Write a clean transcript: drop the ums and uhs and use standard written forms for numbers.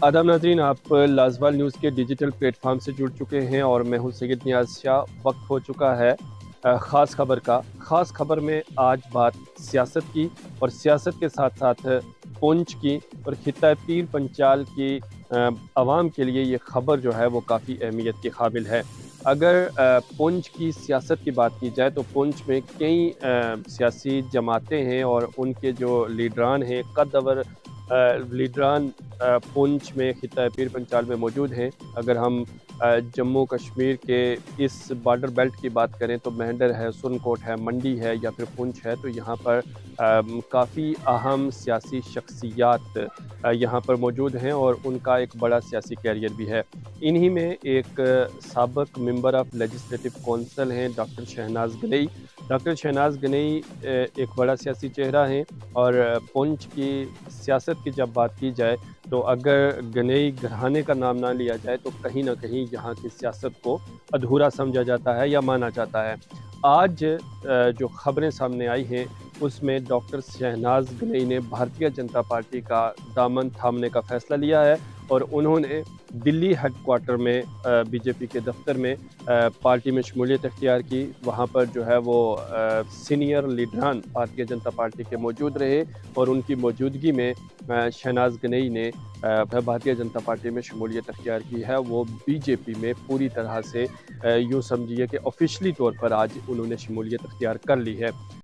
आदाब नाज़रीन, आप लाजवाल न्यूज़ के डिजिटल प्लेटफॉर्म से जुड़ चुके हैं और मैं हूं सैयद नियाज़ शाह। वक्त हो चुका है ख़ास खबर का। ख़ास खबर में आज बात सियासत की और सियासत के साथ साथ पुंछ की और खित्ता पीर पंचाल की आवाम के लिए ये खबर जो है वो काफ़ी अहमियत के काबिल है। अगर पुंछ की सियासत की बात की जाए तो पुंछ में कई सियासी जमातें हैं और उनके जो लीडरान हैं, कद्दावर लीडरान पुंछ में खित्ता पीर पंचाल में मौजूद हैं। अगर हम जम्मू कश्मीर के इस बॉर्डर बेल्ट की बात करें तो मेंढर है, सुरनकोट है, मंडी है या फिर पुंछ है, तो यहाँ पर काफ़ी अहम सियासी शख्सियात यहाँ पर मौजूद हैं और उनका एक बड़ा सियासी कैरियर भी है। इन्हीं में एक साबिक मेंबर ऑफ लेजिस्लेटिव कौंसिल हैं डॉक्टर शहनाज गनई। डॉक्टर शहनाज गनई एक बड़ा सियासी चेहरा हैं और पुंछ की सियासत की जब बात की जाए तो अगर गनई घराने का नाम ना लिया जाए तो कहीं ना कहीं यहाँ की सियासत को अधूरा समझा जाता है या माना जाता है। आज जो खबरें सामने आई हैं उसमें डॉक्टर शहनाज गनई ने भारतीय जनता पार्टी का दामन थामने का फैसला लिया है और उन्होंने दिल्ली हेडक्वार्टर में बीजेपी के दफ्तर में पार्टी में शमूलियत अख्तियार की। वहाँ पर जो है वो सीनियर लीडरान भारतीय जनता पार्टी के मौजूद रहे और उनकी मौजूदगी में शहनाज गनई ने भारतीय जनता पार्टी में शमूलियत अख्तियार की है। वो बीजेपी में पूरी तरह से यूँ समझिए कि ऑफिशियली तौर पर आज उन्होंने शमूलियत अख्तियार कर ली है।